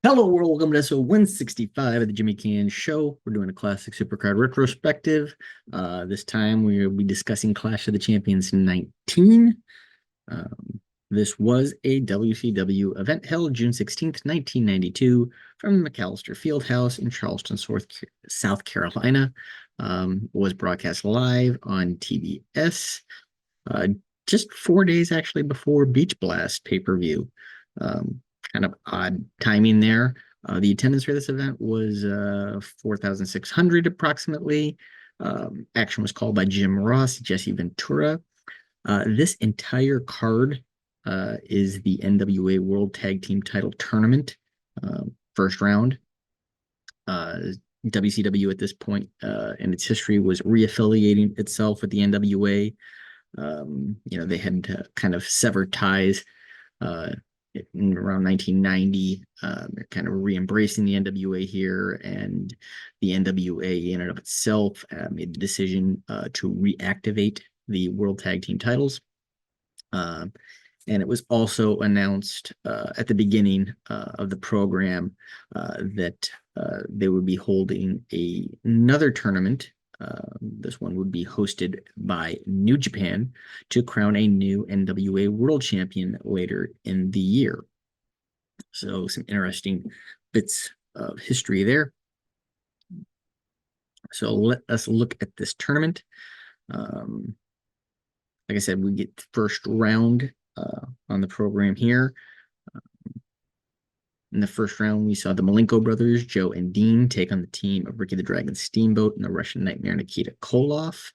Hello, world. Welcome to episode 165 of the Jimmy Canz Show. We're doing a classic supercard retrospective. This time we'll be discussing Clash of the Champions 19. Um, this was a WCW event held June 16th, 1992, from the McAllister Fieldhouse in Charleston, South Carolina. Was broadcast live on TBS uh, just 4 days actually before Beach Blast pay-per-view. Um, Kind of odd timing there. The attendance for this event was 4,600 approximately. Action was called by Jim Ross, Jesse Ventura. This entire card is the NWA World Tag Team Title Tournament, first round. WCW at this point in its history was reaffiliating itself with the NWA. They had to kind of sever ties uh, in around 1990. They're kind of re-embracing the NWA here, and the NWA in and of itself made the decision to reactivate the World Tag Team titles. And it was also announced at the beginning of the program that they would be holding another tournament. This one would be hosted by New Japan to crown a new NWA World Champion later in the year. So some interesting bits of history there. So let us look at this tournament. Like I said, we get the first round on the program here. In the first round, we saw the Malenko brothers, Joe and Dean, take on the team of Ricky the Dragon Steamboat and the Russian Nightmare Nikita Koloff.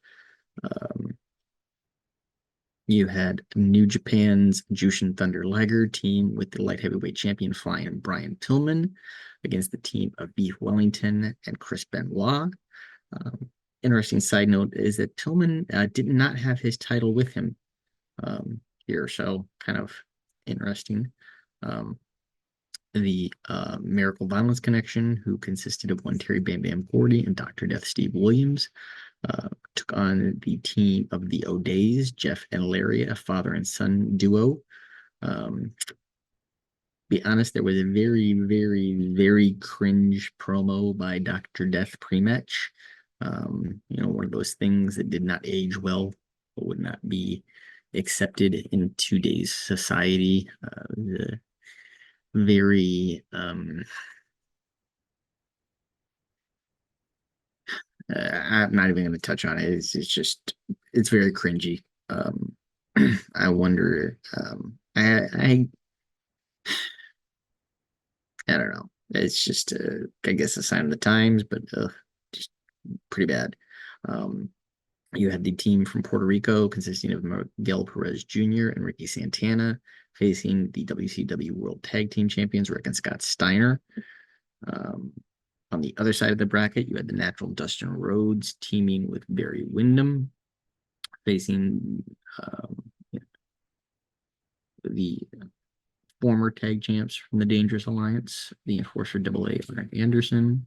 You had New Japan's Jushin Thunder Liger team with the light heavyweight champion Flying Brian Pillman against the team of Beef Wellington and Chris Benoit. Interesting side note is that Pillman did not have his title with him here, so kind of interesting. The Miracle Violence Connection, who consisted of one Terry Bam Bam Gordy and Dr. Death Steve Williams, took on the team of the O'Days, Jeff and Larry, a father and son duo. Be honest, there was a very, very, very cringe promo by Dr. Death pre-match. One of those things that did not age well, but would not be accepted in today's society. The very I'm not even going to touch on it. It's very cringy. I wonder. I don't know. It's just I guess a sign of the times, but just pretty bad. You had the team from Puerto Rico consisting of Miguel Perez Jr. and Ricky Santana facing the WCW World Tag Team Champions Rick and Scott Steiner. On the other side of the bracket, you had the Natural Dustin Rhodes teaming with Barry Windham, facing the former tag champs from the Dangerous Alliance, the Enforcer AA Arn Anderson,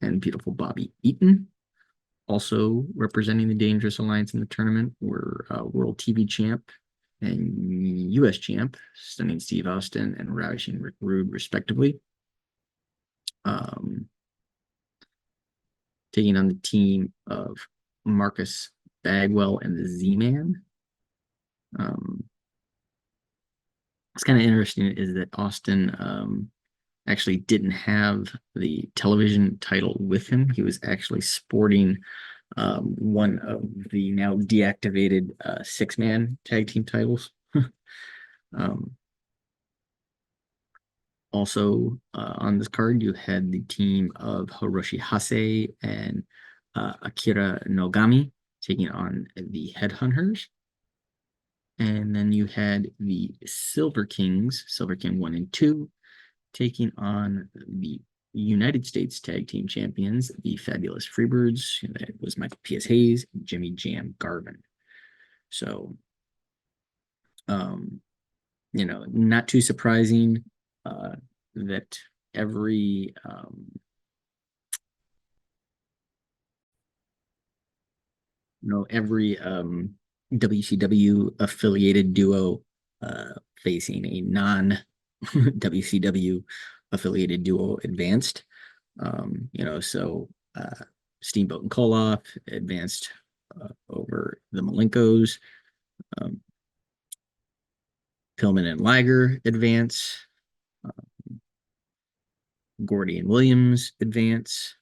and beautiful Bobby Eaton. Also representing the Dangerous Alliance in the tournament were World TV Champ and US Champ, Stunning Steve Austin and Ravishing Rick Rude, respectively. Taking on the team of Marcus Bagwell and the Z-Man. It's kind of interesting is that Austin actually didn't have the television title with him. He was actually sporting one of the now deactivated six-man tag team titles. Also on this card, you had the team of Hiroshi Hase and Akira Nogami taking on the Headhunters. And then you had the Silver Kings, Silver King 1 and 2, taking on the United States Tag Team Champions, the Fabulous Freebirds. That was Michael P.S. Hayes and Jimmy Jam Garvin. So, not too surprising that every WCW affiliated duo facing a non WCW affiliated duo advanced. So Steamboat and Koloff advanced over the Malenkos. Um, Pillman and Liger advance. Gordy and Williams advance.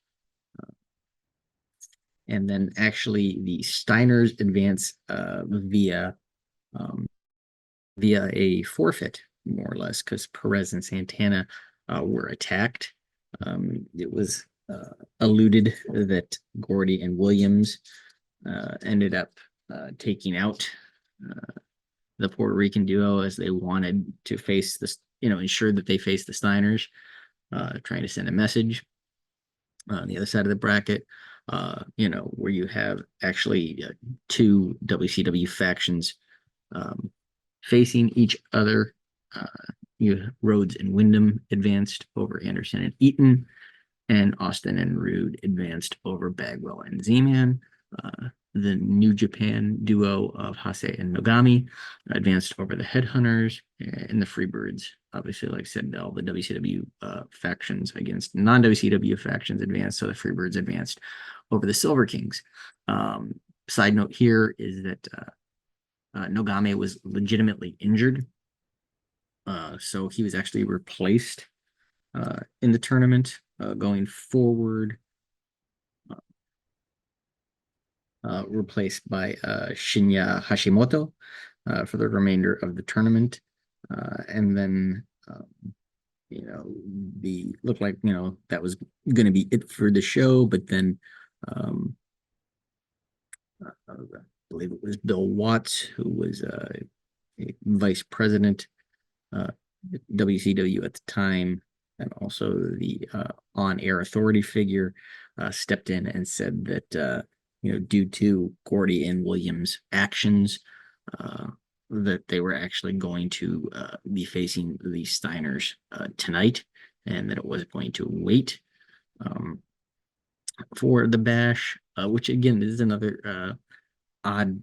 And then actually the Steiners advance um, via a forfeit, more or less, because Perez and Santana were attacked. It was alluded that Gordy and Williams ended up taking out the Puerto Rican duo as they wanted to face this, ensure that they face the Steiners, trying to send a message on the other side of the bracket. Where you have actually two WCW factions facing each other. Rhodes and Wyndham advanced over Anderson and Eaton, and Austin and Rude advanced over Bagwell and Z-Man. The New Japan duo of Hase and Nogami advanced over the Headhunters and the Freebirds. Obviously, like I said, all the WCW factions against non-WCW factions advanced, so the Freebirds advanced over the Silver Kings. Side note here is that Nogami was legitimately injured, so he was actually replaced in the tournament going forward. Replaced by Shinya Hashimoto for the remainder of the tournament. And then, the looked like, that was going to be it for the show. But then I believe it was Bill Watts, who was a vice president WCW at the time, and also the on-air authority figure, stepped in and said that due to Gordy and Williams' actions, that they were actually going to be facing the Steiners tonight, and that it was going to wait for the bash, which again is another odd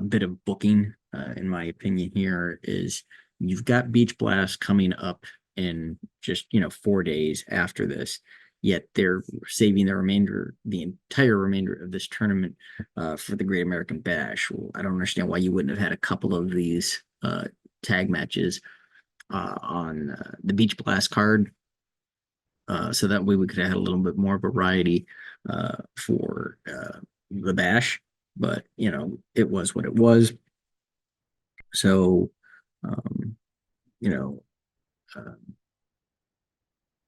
bit of booking, in my opinion. Here is you've got Beach Blast coming up in just 4 days after this, yet they're saving the entire remainder of this tournament for the Great American Bash. Well, I don't understand why you wouldn't have had a couple of these tag matches on the Beach Blast card, so that way we could have had a little bit more variety for the Bash. But it was what it was. So um, you know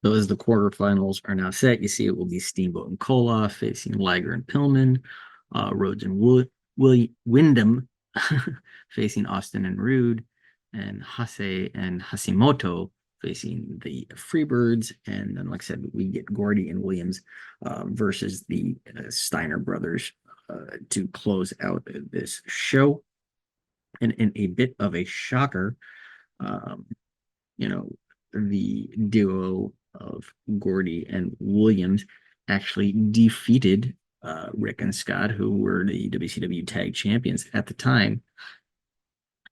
those the quarterfinals are now set. You see, it will be Steamboat and Koloff facing Liger and Pillman, Rhodes and Wyndham facing Austin and Rude, and Hase and Hashimoto facing the Freebirds. And then, like I said, we get Gordy and Williams versus the Steiner brothers to close out this show. And in a bit of a shocker, um, the duo of Gordy and Williams actually defeated Rick and Scott, who were the WCW Tag Champions at the time,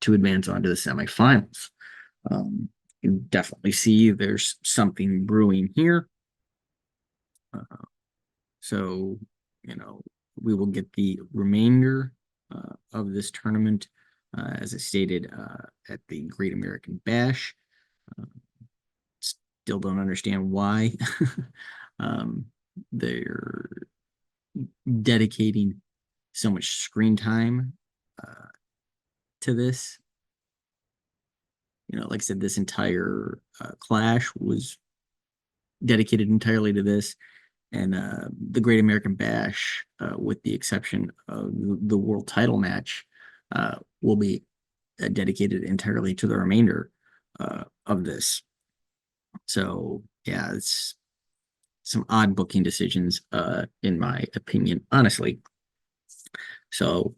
to advance on to the semifinals. You definitely see there's something brewing here. So, we will get the remainder of this tournament, as I stated, at the Great American Bash. Still don't understand why they're dedicating so much screen time to this. Like I said, this entire Clash was dedicated entirely to this, and the Great American Bash, with the exception of the world title match, will be dedicated entirely to the remainder of this. So yeah, it's some odd booking decisions, in my opinion, honestly. So,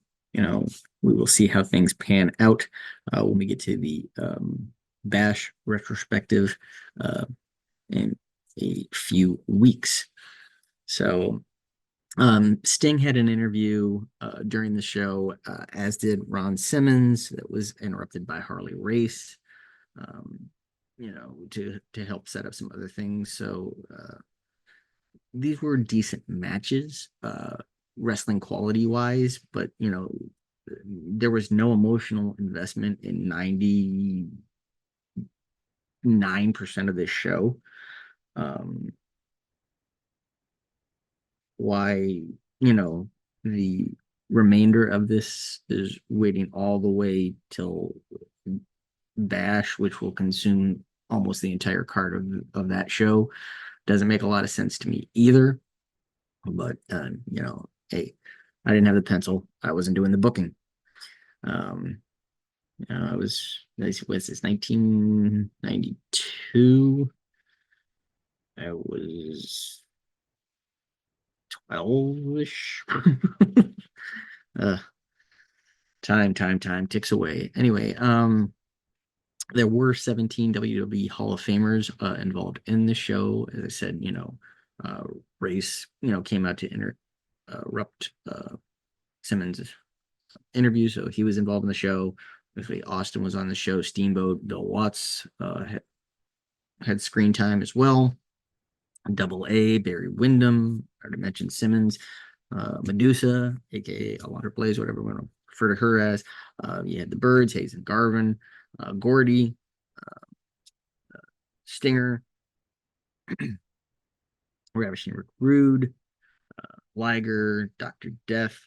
we will see how things pan out when we get to the Bash retrospective in a few weeks. So, Sting had an interview during the show, as did Ron Simmons, that was interrupted by Harley Race. to help set up some other things. So these were decent matches, wrestling quality wise, but there was no emotional investment in 99% of this show. Um, why, you know, the remainder of this is waiting all the way till Bash, which will consume almost the entire card of that show, doesn't make a lot of sense to me either. But hey, I didn't have the pencil. I wasn't doing the booking. Um, I was this 1992. I was 12ish. uh, time ticks away. Anyway, there were 17 WWE Hall of Famers involved in the show. As I said, uh, Race, came out to interrupt Simmons' interview, so he was involved in the show. Basically, Austin was on the show. Steamboat, Bill Watts had screen time as well. Double A, Barry Windham, I already mentioned Simmons, Medusa, aka Alondra Blaze, whatever we want to refer to her as. You had the Birds, Hayes and Garvin, Gordy, Stinger, Ravishing Rick Rude, Liger, Dr. Death,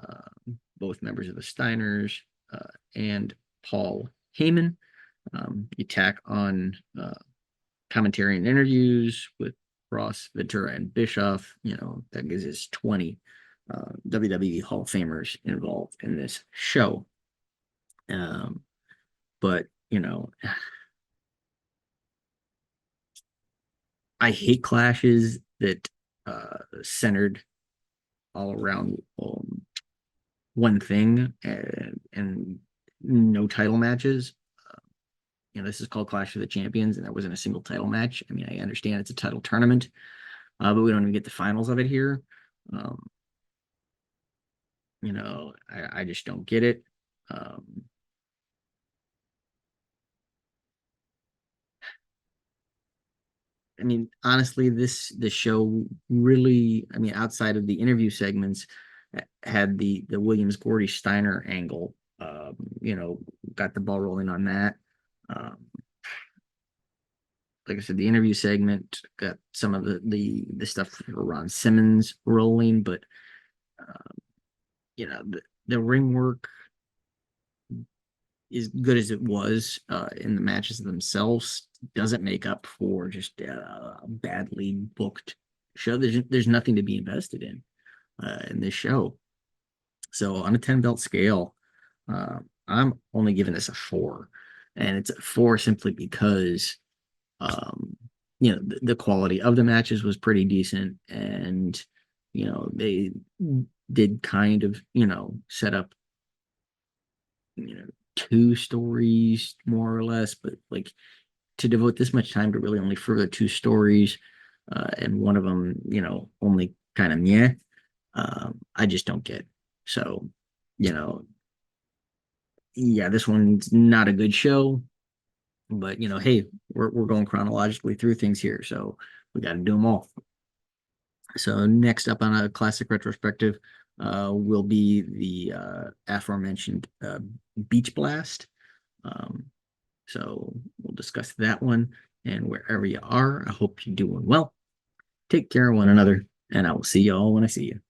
uh, both members of the Steiners, and Paul Heyman. You tack on commentary and interviews with Ross, Ventura, and Bischoff. That gives us 20 WWE Hall of Famers involved in this show. But I hate clashes that centered all around one thing and no title matches. This is called Clash of the Champions, and that wasn't a single title match. I mean, I understand it's a title tournament, but we don't even get the finals of it here. Um, I just don't get it. Um, I mean, honestly, the show really, I mean, outside of the interview segments, had the Williams Gordy Steiner angle. Got the ball rolling on that. Um, like I said, the interview segment got some of the stuff for Ron Simmons rolling, but uh, the ring work, as good as it was in the matches themselves, doesn't make up for just a badly booked show. There's nothing to be invested in this show. So on a 10 belt scale, I'm only giving this a 4, and it's a 4 simply because um, the quality of the matches was pretty decent, and they did kind of set up two stories more or less, but like to devote this much time to really only further two stories, and one of them only kind of yeah, I just don't get. So you know yeah, this one's not a good show, but hey, we're going chronologically through things here, so we got to do them all. So next up on a classic retrospective will be the aforementioned Beach Blast. Um, so we'll discuss that one. And wherever you are, I hope you're doing well. Take care of one another, and I will see you all when I see you.